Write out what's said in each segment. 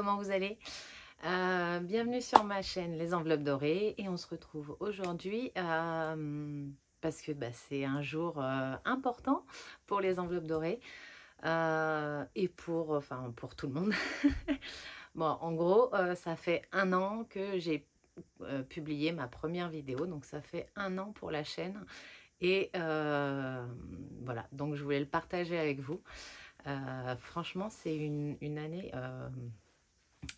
comment vous allez? Bienvenue sur ma chaîne Les Enveloppes Dorées et on se retrouve aujourd'hui parce que c'est un jour important pour les Enveloppes Dorées et pour tout le monde. Bon, en gros, ça fait 1 an que j'ai publié ma première vidéo, donc ça fait 1 an pour la chaîne et voilà, donc je voulais le partager avec vous. Franchement, c'est une année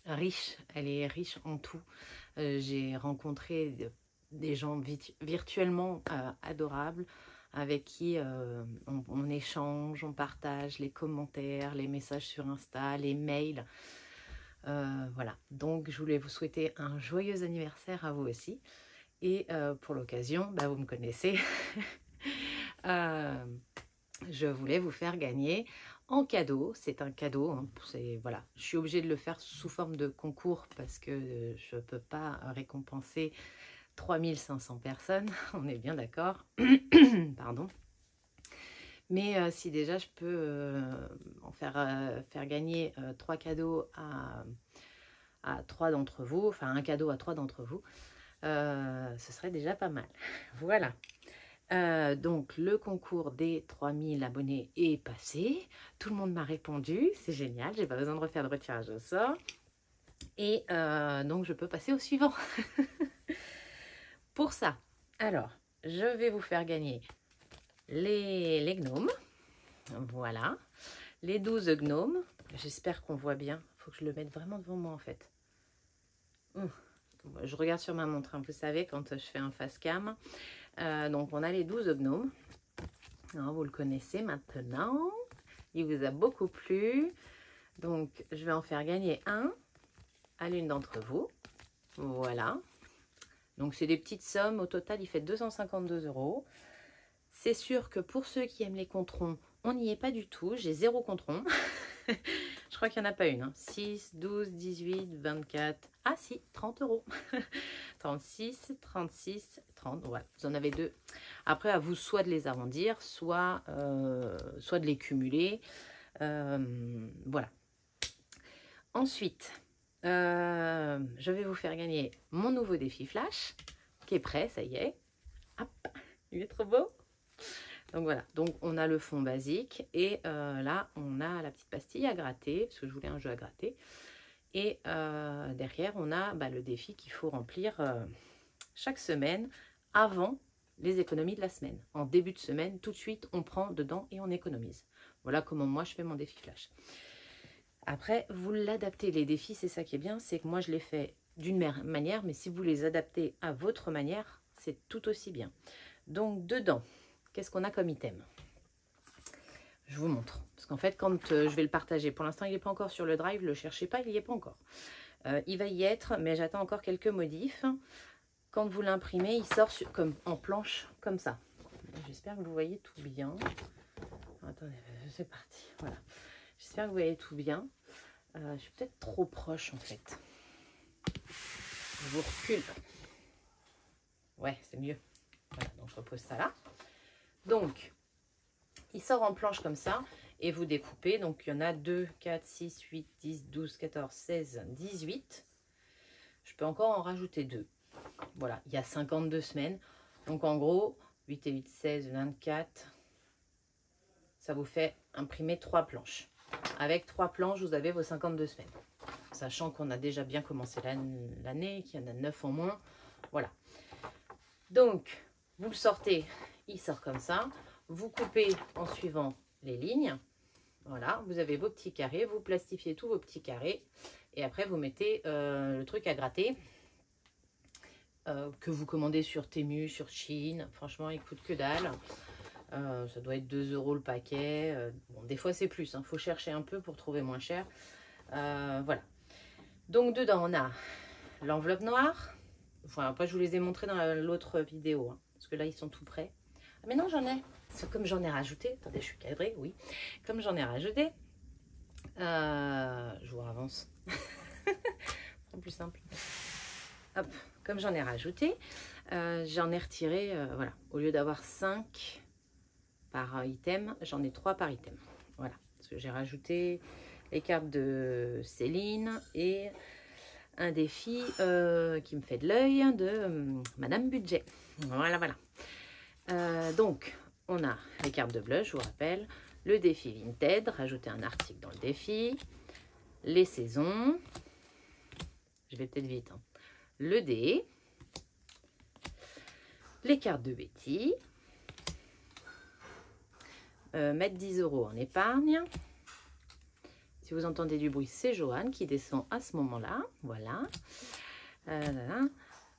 riche, elle est riche en tout. J'ai rencontré des gens virtuellement adorables avec qui on échange, on partage les commentaires, les messages sur Insta, les mails. Voilà, donc je voulais vous souhaiter un joyeux anniversaire à vous aussi. Et pour l'occasion, vous me connaissez, je voulais vous faire gagner en cadeau. C'est un cadeau, hein, voilà. Je suis obligée de le faire sous forme de concours parce que je ne peux pas récompenser 3500 personnes, on est bien d'accord. Pardon. Mais si déjà je peux en faire gagner 3 cadeaux à 3 d'entre vous, enfin un cadeau à 3 d'entre vous, ce serait déjà pas mal. Voilà. Donc le concours des 3000 abonnés est passé. Tout le monde m'a répondu. C'est génial. J'ai pas besoin de refaire de retirage au sort. Et donc je peux passer au suivant. Pour ça, alors, je vais vous faire gagner les gnomes. Voilà. Les 12 gnomes. J'espère qu'on voit bien. Il faut que je le mette vraiment devant moi en fait. Je regarde sur ma montre, hein. Vous savez, quand je fais un face cam. Donc on a les 12 gnomes. Alors, vous le connaissez maintenant. Il vous a beaucoup plu. Donc je vais en faire gagner un à l'une d'entre vous. Voilà. Donc c'est des petites sommes. Au total, il fait 252 €. C'est sûr que pour ceux qui aiment les controns, on n'y est pas du tout. J'ai 0 contron. Je crois qu'il n'y en a pas une. 6, 12, 18, 24. Ah si, 30 €. 36, 36, 30. Voilà, vous en avez 2. Après, à vous soit de les arrondir, soit de les cumuler. Voilà. Ensuite, je vais vous faire gagner mon nouveau défi flash qui est prêt, ça y est. Hop, il est trop beau. Donc voilà, donc on a le fond basique et là on a la petite pastille à gratter parce que je voulais un jeu à gratter. Et derrière on a le défi qu'il faut remplir chaque semaine avant les économies de la semaine. En début de semaine, tout de suite on prend dedans et on économise. Voilà comment moi je fais mon défi flash. Après, vous l'adaptez, les défis, c'est ça qui est bien, c'est que moi je les fais d'une manière, mais si vous les adaptez à votre manière, c'est tout aussi bien. Donc dedans, qu'est-ce qu'on a comme item? Je vous montre. Parce qu'en fait, quand je vais le partager, pour l'instant, il n'est pas encore sur le drive. Ne le cherchez pas, il n'y est pas encore. Il va y être, mais j'attends encore quelques modifs. Quand vous l'imprimez, il sort comme en planche, comme ça. J'espère que vous voyez tout bien. Attendez, c'est parti. Voilà. J'espère que vous voyez tout bien. Je suis peut-être trop proche, en fait. Je vous recule. Ouais, c'est mieux. Voilà, donc je repose ça là. Donc, il sort en planche comme ça et vous découpez. Donc, il y en a 2, 4, 6, 8, 10, 12, 14, 16, 18. Je peux encore en rajouter 2. Voilà, il y a 52 semaines. Donc, en gros, 8 et 8, 16, 24. Ça vous fait imprimer 3 planches. Avec 3 planches, vous avez vos 52 semaines. Sachant qu'on a déjà bien commencé l'année, qu'il y en a 9 en moins. Voilà. Donc, vous le sortez, il sort comme ça. Vous coupez en suivant les lignes. Voilà, vous avez vos petits carrés. Vous plastifiez tous vos petits carrés. Et après, vous mettez le truc à gratter que vous commandez sur Temu, sur Chine. Franchement, il coûte que dalle. Ça doit être 2 € le paquet. Bon, des fois, c'est plus. Faut chercher un peu pour trouver moins cher. Voilà. Donc, dedans, on a l'enveloppe noire. Enfin, après, je vous les ai montrés dans l'autre vidéo. Parce que là, ils sont tout prêts. Ah, mais non, j'en ai. Comme j'en ai rajouté. Attendez, je suis cadrée, oui. Comme j'en ai rajouté. Je vous avance. C'est plus simple. Hop, comme j'en ai rajouté, j'en ai retiré, voilà. Au lieu d'avoir 5 par item, j'en ai 3 par item. Voilà. Parce que j'ai rajouté les cartes de Céline et un défi qui me fait de l'œil de Madame Budget. Voilà, voilà. Donc, on a les cartes de blush, je vous rappelle, le défi Vinted, rajouter un article dans le défi, les saisons, je vais peut-être vite, hein. Le dé, les cartes de Betty, mettre 10 € en épargne. Si vous entendez du bruit, c'est Joanne qui descend à ce moment-là. Voilà.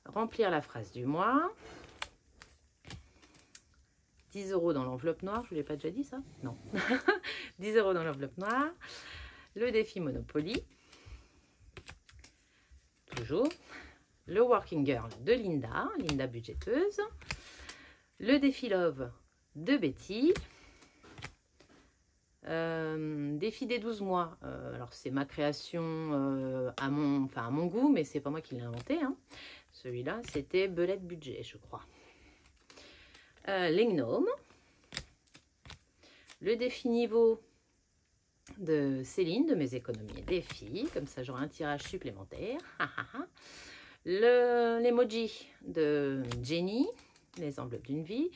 Remplir la phrase du mois. 10 € dans l'enveloppe noire. Je ne vous l'ai pas déjà dit ça? Non. 10 € dans l'enveloppe noire. Le défi Monopoly. Toujours. Le Working Girl de Linda. Linda budgéteuse. Le défi Love de Betty. Défi des 12 mois, alors c'est ma création à mon goût, mais c'est pas moi qui l'ai inventé, hein. Celui-là, c'était Belette Budget, je crois. Les gnomes. Le défi niveau de Céline, de mes économies et défis, comme ça j'aurai un tirage supplémentaire. L'emoji de Jenny, les enveloppes d'une vie.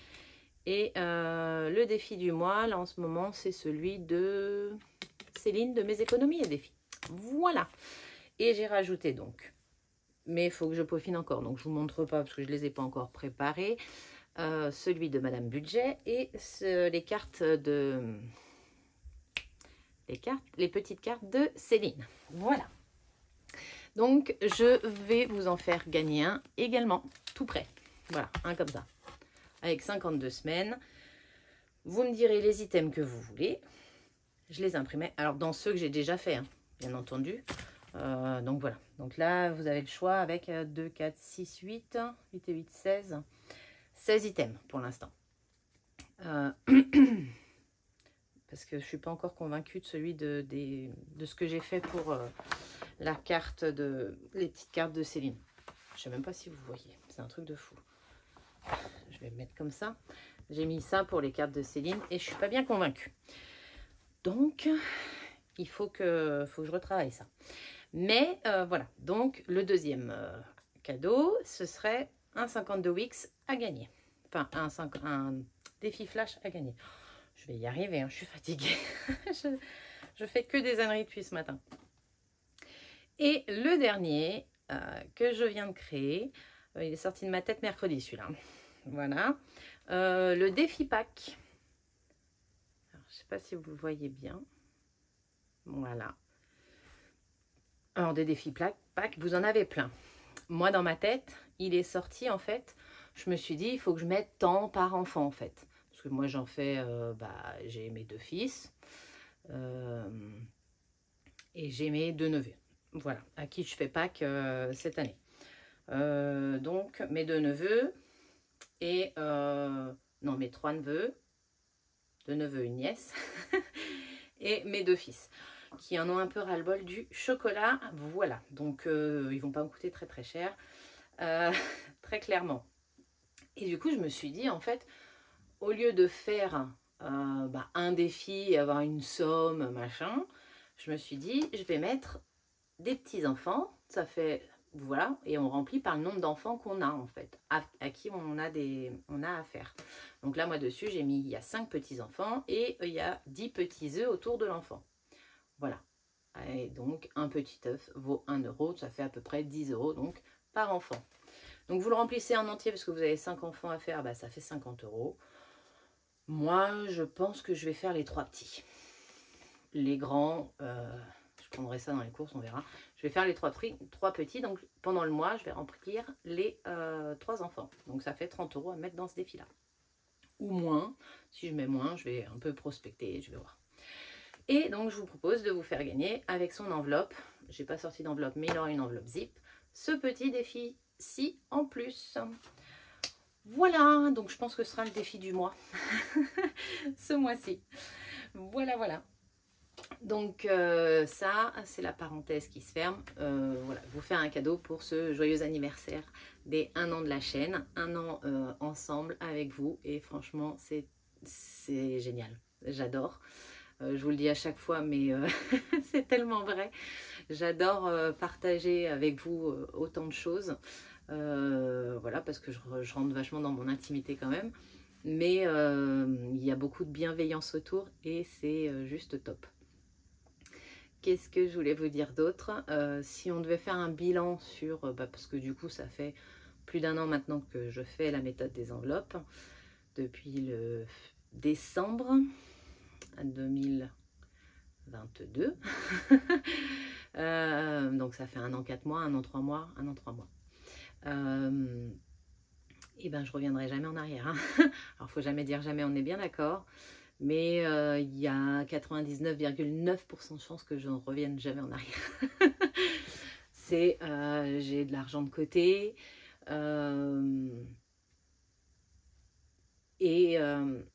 Et le défi du mois, là en ce moment, c'est celui de Céline de mes économies et défis. Voilà. Et j'ai rajouté donc, mais il faut que je peaufine encore, donc je ne vous montre pas parce que je ne les ai pas encore préparés, celui de Madame Budget et les petites cartes de Céline. Voilà. Donc, je vais vous en faire gagner un également, tout prêt. Voilà, un comme ça. Avec 52 semaines. Vous me direz les items que vous voulez. Je les imprimais. Alors, dans ceux que j'ai déjà fait, hein, bien entendu. Donc, voilà. Donc là, vous avez le choix avec 2, 4, 6, 8. 8 et 8, 16. 16 items pour l'instant. Parce que je ne suis pas encore convaincue de celui de ce que j'ai fait pour la carte les petites cartes de Céline. Je ne sais même pas si vous voyez. C'est un truc de fou. Je vais me mettre comme ça. J'ai mis ça pour les cartes de Céline et je suis pas bien convaincue. Donc, il faut que je retravaille ça. Mais voilà. Donc, le deuxième cadeau, ce serait un 52 Wix à gagner. Enfin, un défi flash à gagner. Je vais y arriver, hein, je suis fatiguée. je fais que des âneries depuis ce matin. Et le dernier que je viens de créer, il est sorti de ma tête mercredi celui-là. Voilà, le défi pack. Alors, je ne sais pas si vous le voyez bien. Voilà. Alors, des défis pack, vous en avez plein. Moi, dans ma tête, il est sorti, en fait, je me suis dit, il faut que je mette tant par enfant, en fait. Parce que moi, j'en fais, j'ai mes 2 fils. Et j'ai mes 2 neveux. Voilà, à qui je fais pack cette année. Donc, mes 2 neveux. Et non, mes 3 neveux, 2 neveux, une nièce, et mes 2 fils, qui en ont un peu ras-le-bol du chocolat. Voilà, donc ils vont pas me coûter très très cher, très clairement. Et du coup, je me suis dit, en fait, au lieu de faire un défi et avoir une somme, machin, je me suis dit, je vais mettre des petits-enfants, ça fait... Voilà, et on remplit par le nombre d'enfants qu'on a en fait, à qui on a affaire. Donc là, moi dessus, j'ai mis, il y a 5 petits-enfants et il y a 10 petits œufs autour de l'enfant. Voilà. Et donc, un petit œuf vaut 1 €, ça fait à peu près 10 € donc par enfant. Donc vous le remplissez en entier parce que vous avez 5 enfants à faire, ça fait 50 €. Moi, je pense que je vais faire les 3 petits. Les grands... je prendrai ça dans les courses, on verra. Je vais faire les 3 petits. Donc, pendant le mois, je vais remplir les 3 enfants. Donc, ça fait 30 € à mettre dans ce défi-là. Ou moins. Si je mets moins, je vais un peu prospecter. Je vais voir. Et donc, je vous propose de vous faire gagner avec son enveloppe. Je n'ai pas sorti d'enveloppe, mais il aura une enveloppe zip. Ce petit défi-ci en plus. Voilà. Donc, je pense que ce sera le défi du mois. Ce mois-ci. Voilà, voilà. Donc ça, c'est la parenthèse qui se ferme. Voilà, vous faire un cadeau pour ce joyeux anniversaire des 1 an de la chaîne. 1 an ensemble avec vous. Et franchement, c'est génial. J'adore. Je vous le dis à chaque fois, mais c'est tellement vrai. J'adore partager avec vous autant de choses. Voilà, parce que je rentre vachement dans mon intimité quand même. Mais il y a beaucoup de bienveillance autour et c'est juste top. Qu'est-ce que je voulais vous dire d'autre? Si on devait faire un bilan sur... parce que du coup, ça fait plus d'1 an maintenant que je fais la méthode des enveloppes. Depuis le décembre 2022. Donc ça fait 1 an 4 mois, 1 an 3 mois, 1 an 3 mois. Et ben je reviendrai jamais en arrière. Hein. Alors faut jamais dire jamais, on est bien d'accord. Mais il y a 99,9% de chances que je ne revienne jamais en arrière. C'est j'ai de l'argent de côté.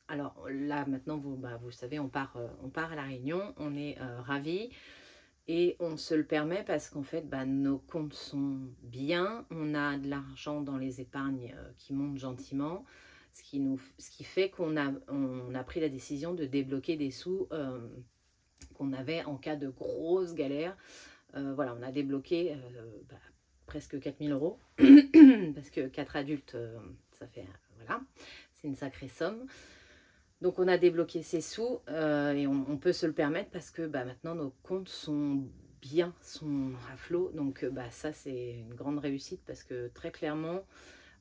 Alors là maintenant vous savez on part à La Réunion, on est ravis et on se le permet parce qu'en fait nos comptes sont bien, on a de l'argent dans les épargnes qui montent gentiment, ce qui fait qu'on a pris la décision de débloquer des sous qu'on avait en cas de grosse galère. Voilà, on a débloqué presque 4 000 € parce que 4 adultes ça fait voilà, c'est une sacrée somme. Donc on a débloqué ces sous et on peut se le permettre parce que maintenant nos comptes sont bien, sont à flot. Donc ça c'est une grande réussite parce que très clairement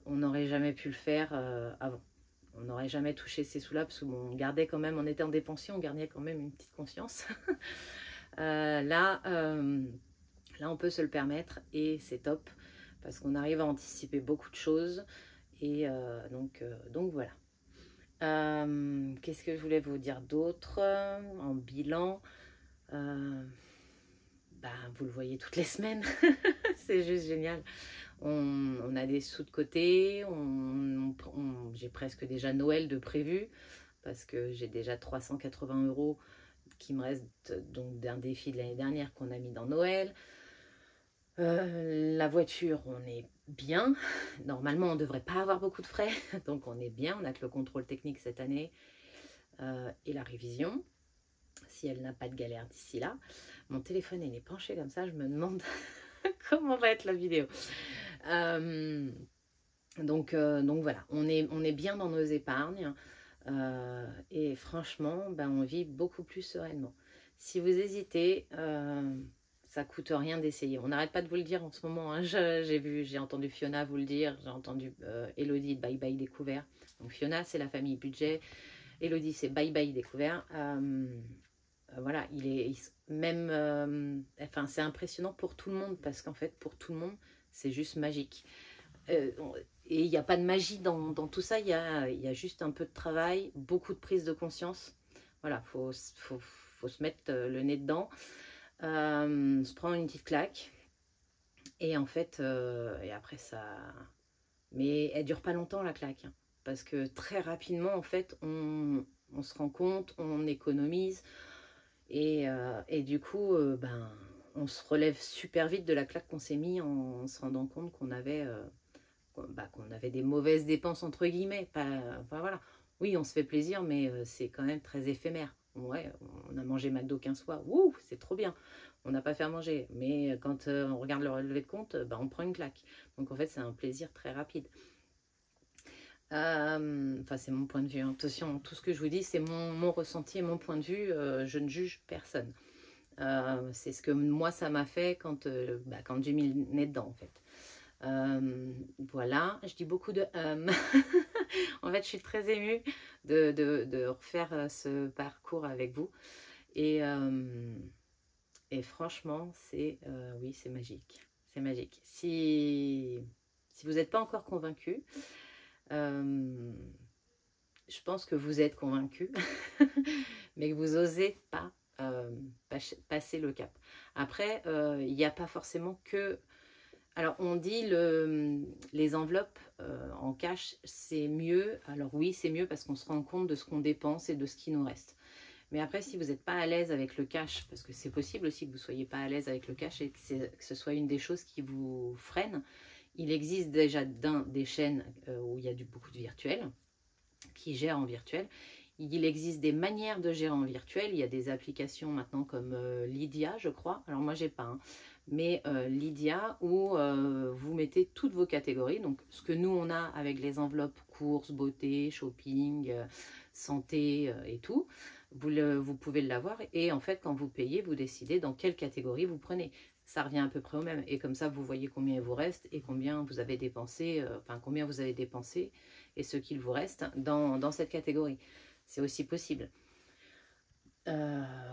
on n'aurait jamais pu le faire avant. On n'aurait jamais touché ces sous-là parce qu'on gardait quand même, on était en dépensier, on gardait quand même une petite conscience. Là on peut se le permettre et c'est top parce qu'on arrive à anticiper beaucoup de choses et donc voilà. Qu'est-ce que je voulais vous dire d'autre en bilan? Vous le voyez toutes les semaines. C'est juste génial. On a des sous de côté. J'ai presque déjà Noël de prévu parce que j'ai déjà 380 € qui me restent donc d'un défi de l'année dernière qu'on a mis dans Noël. La voiture, on est bien. Normalement, on ne devrait pas avoir beaucoup de frais. Donc, on est bien. On a que le contrôle technique cette année et la révision. Si elle n'a pas de galère d'ici là. Mon téléphone, il est penché comme ça. Je me demande comment va être la vidéo. Donc voilà, on est bien dans nos épargnes. Et franchement, on vit beaucoup plus sereinement. Si vous hésitez... ça coûte rien d'essayer. On n'arrête pas de vous le dire en ce moment. Hein. J'ai entendu Fiona vous le dire. J'ai entendu Elodie de Bye Bye Découvert. Donc Fiona, c'est la famille budget. Elodie, c'est Bye Bye Découvert. Voilà, c'est impressionnant pour tout le monde parce qu'en fait, pour tout le monde, c'est juste magique. Et il n'y a pas de magie dans tout ça. Il y a juste un peu de travail, beaucoup de prise de conscience. Voilà, faut se mettre le nez dedans. Se prendre une petite claque et en fait et après ça, mais elle dure pas longtemps la claque hein, parce que très rapidement en fait on se rend compte, on économise et du coup on se relève super vite de la claque qu'on s'est mis en se rendant compte qu'on avait des mauvaises dépenses entre guillemets. Voilà, oui on se fait plaisir mais c'est quand même très éphémère. Ouais, on a mangé McDo 15 fois, ouh, c'est trop bien. On n'a pas fait à manger, mais quand on regarde le relevé de compte, on prend une claque. Donc en fait, c'est un plaisir très rapide. Enfin, c'est mon point de vue. Hein. Attention, tout ce que je vous dis, c'est mon ressenti et mon point de vue. Je ne juge personne. C'est ce que moi, ça m'a fait quand j'ai mis le nez dedans, en fait. Voilà, je dis beaucoup de en fait, je suis très émue de refaire ce parcours avec vous. Et franchement, oui, c'est magique. C'est magique. Si vous n'êtes pas encore convaincu, je pense que vous êtes convaincu, mais que vous n'osez pas passer le cap. Après, il n'y a pas forcément que... Alors, on dit les enveloppes en cash, c'est mieux. Alors oui, c'est mieux parce qu'on se rend compte de ce qu'on dépense et de ce qui nous reste. Mais après, si vous n'êtes pas à l'aise avec le cash, parce que c'est possible aussi que vous ne soyez pas à l'aise avec le cash et que ce soit une des choses qui vous freine, il existe déjà des chaînes où il y a beaucoup de virtuel, qui gèrent en virtuel. Il existe des manières de gérer en virtuel. Il y a des applications maintenant comme Lydia, je crois. Alors moi, j'ai pas, hein. Mais Lydia, où vous mettez toutes vos catégories. Donc, ce que nous, on a avec les enveloppes courses, beauté, shopping, santé et tout, vous pouvez l'avoir. Et en fait, quand vous payez, vous décidez dans quelle catégorie vous prenez. Ça revient à peu près au même. Et comme ça, vous voyez combien il vous reste et combien vous avez dépensé, combien vous avez dépensé et ce qu'il vous reste dans cette catégorie. C'est aussi possible.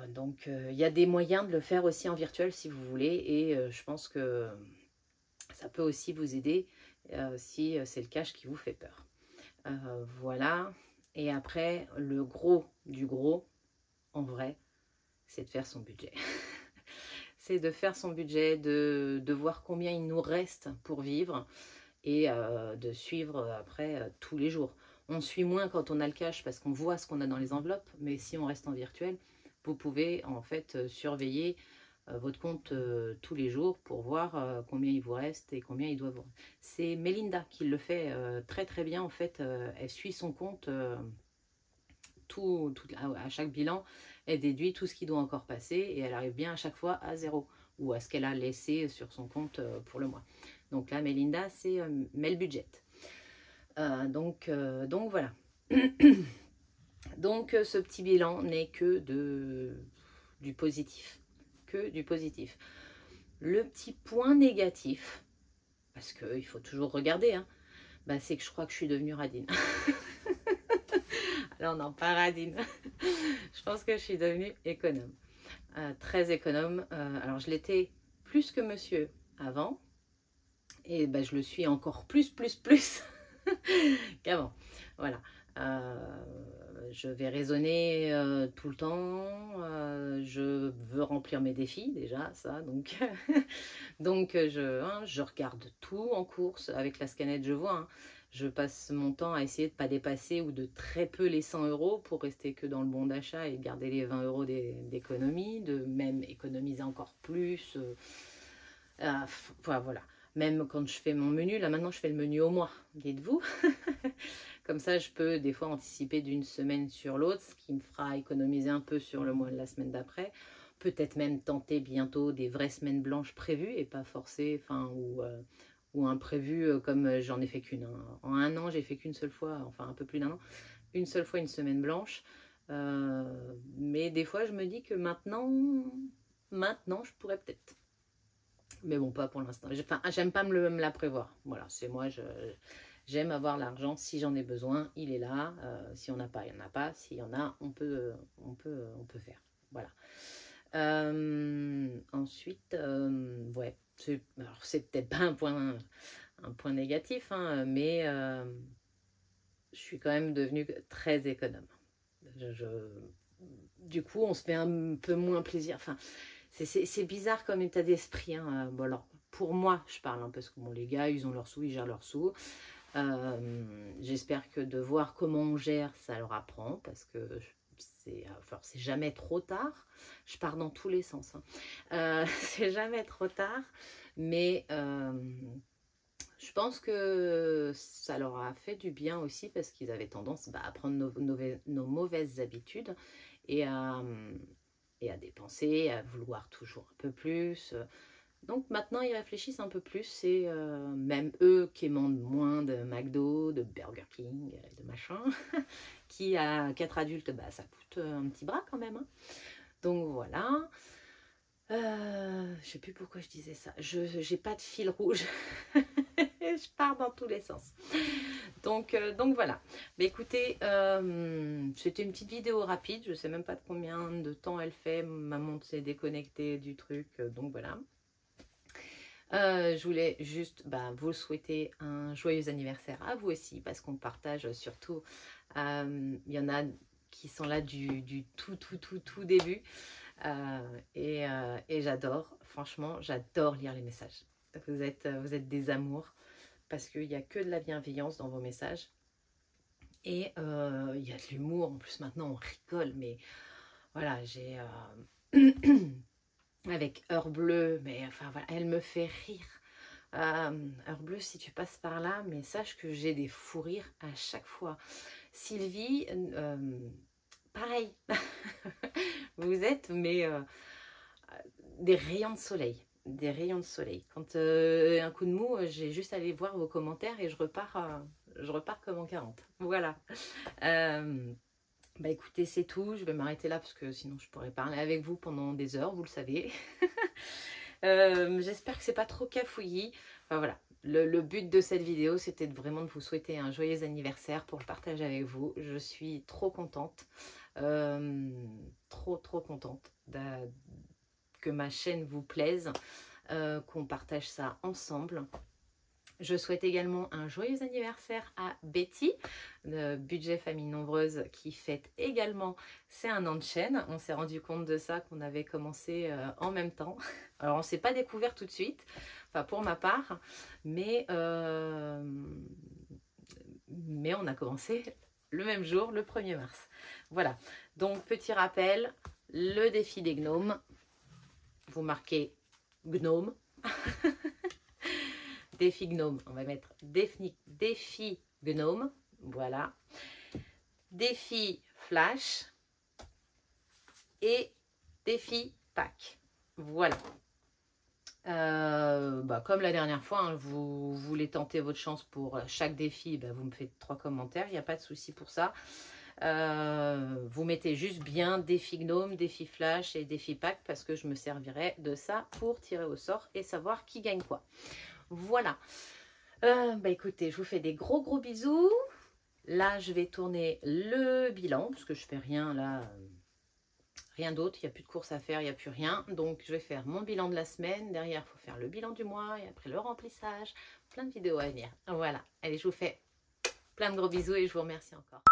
Donc, il y a des moyens de le faire aussi en virtuel si vous voulez. Et je pense que ça peut aussi vous aider si c'est le cash qui vous fait peur. Voilà. Et après, le gros du gros, en vrai, c'est de faire son budget. C'est de faire son budget, de voir combien il nous reste pour vivre et de suivre après tous les jours. On suit moins quand on a le cash parce qu'on voit ce qu'on a dans les enveloppes, mais si on reste en virtuel, vous pouvez en fait surveiller votre compte tous les jours pour voir combien il vous reste et combien il doit vous. C'est Melinda qui le fait très très bien en fait. Elle suit son compte à chaque bilan, elle déduit tout ce qui doit encore passer et elle arrive bien à chaque fois à zéro ou à ce qu'elle a laissé sur son compte pour le mois. Donc là, Melinda, c'est Mel Budget. Donc voilà. Donc ce petit bilan n'est que du positif. Que du positif. Le petit point négatif, parce qu'il faut toujours regarder, hein, bah, c'est que je crois que je suis devenue radine. Alors non, pas radine. Je pense que je suis devenue économe. Très économe. Alors je l'étais plus que monsieur avant. Et bah, je le suis encore plus qu'avant. Voilà. Je vais raisonner tout le temps. Je veux remplir mes défis déjà, ça. Donc, donc je regarde tout en course. Avec la scanette, je vois. Hein, je passe mon temps à essayer de ne pas dépasser ou de très peu les 100 € pour rester que dans le bon d'achat et garder les 20 € d'économie, de même économiser encore plus. Voilà. Même quand je fais mon menu, là maintenant je fais le menu au mois, dites-vous. Comme ça, je peux des fois anticiper d'une semaine sur l'autre, ce qui me fera économiser un peu sur le mois de la semaine d'après. Peut-être même tenter bientôt des vraies semaines blanches prévues et pas forcées, ou un prévu comme j'en ai fait qu'une. Hein. En un an, j'ai fait qu'une seule fois, enfin un peu plus d'un an, une seule fois une semaine blanche. Mais des fois, je me dis que maintenant, je pourrais peut-être. Mais bon, pas pour l'instant. Enfin, j'aime pas me la prévoir. Voilà, c'est moi, j'aime avoir l'argent. Si j'en ai besoin, il est là. Si on n'a pas, il n'y en a pas. S'il y en a, on peut faire. Voilà. Ensuite, ouais, c'est peut-être pas un point négatif, hein, mais je suis quand même devenue très économe. Du coup, on se fait un peu moins plaisir. Enfin, c'est bizarre comme état d'esprit. Hein. Bon, alors, pour moi, je parle, hein, parce que bon, les gars, ils ont leurs sous, ils gèrent leurs sous. J'espère que de voir comment on gère, ça leur apprend, parce que c'est jamais trop tard. Je pars dans tous les sens. Hein. C'est jamais trop tard, mais je pense que ça leur a fait du bien aussi, parce qu'ils avaient tendance à prendre nos mauvaises habitudes et à dépenser, à vouloir toujours un peu plus. Donc maintenant, ils réfléchissent un peu plus et même eux qui demandent moins de McDo, de Burger King, de machin, qui à 4 adultes, bah, ça coûte un petit bras quand même. Hein. Donc voilà. Je sais plus pourquoi je disais ça. Je n'ai pas de fil rouge. Je pars dans tous les sens. Donc voilà. Mais écoutez, c'était une petite vidéo rapide. Je ne sais même pas de combien de temps elle fait. Ma montre s'est déconnectée du truc. Donc voilà. Je voulais juste vous souhaiter un joyeux anniversaire à vous aussi, parce qu'on partage surtout. Il y en a qui sont là du tout début. Et j'adore, franchement, j'adore lire les messages. Vous êtes des amours, parce qu'il n'y a que de la bienveillance dans vos messages. Et il y a de l'humour. En plus, maintenant, on rigole. Mais voilà, j'ai... avec Heure Bleue, mais enfin voilà, elle me fait rire. Heure Bleue, si tu passes par là, mais sache que j'ai des fous rires à chaque fois. Sylvie, pareil. Vous êtes, mais des rayons de soleil. Des rayons de soleil. Quand un coup de mou, j'ai juste à aller voir vos commentaires et je repars comme en 40. Voilà. Bah écoutez, c'est tout. Je vais m'arrêter là parce que sinon je pourrais parler avec vous pendant des heures, vous le savez. J'espère que c'est pas trop cafouillis. Enfin voilà. Le but de cette vidéo, c'était vraiment de vous souhaiter un joyeux anniversaire pour le partager avec vous. Je suis trop contente, trop contente que ma chaîne vous plaise, qu'on partage ça ensemble. Je souhaite également un joyeux anniversaire à Betty, de Budget Famille Nombreuse, qui fête également ses 1 an de chaîne. On s'est rendu compte de ça, qu'on avait commencé en même temps. Alors, on ne s'est pas découvert tout de suite, enfin pour ma part, mais on a commencé le même jour, le 1er mars. Voilà, donc petit rappel, le défi des gnomes. Vous marquez gnome. Défi gnome, on va mettre défi gnome, voilà. Défi flash et défi pack, voilà. Comme la dernière fois, hein, vous voulez tenter votre chance pour chaque défi, vous me faites 3 commentaires, il n'y a pas de souci pour ça. Vous mettez juste bien défi gnome, défi flash et défi pack parce que je me servirai de ça pour tirer au sort et savoir qui gagne quoi. Voilà. Écoutez, je vous fais des gros bisous. Là, je vais tourner le bilan parce que je fais rien là, rien d'autre. Il n'y a plus de course à faire, il n'y a plus rien. Donc, je vais faire mon bilan de la semaine. Derrière, il faut faire le bilan du mois et après le remplissage. Plein de vidéos à venir. Voilà. Allez, je vous fais plein de gros bisous et je vous remercie encore.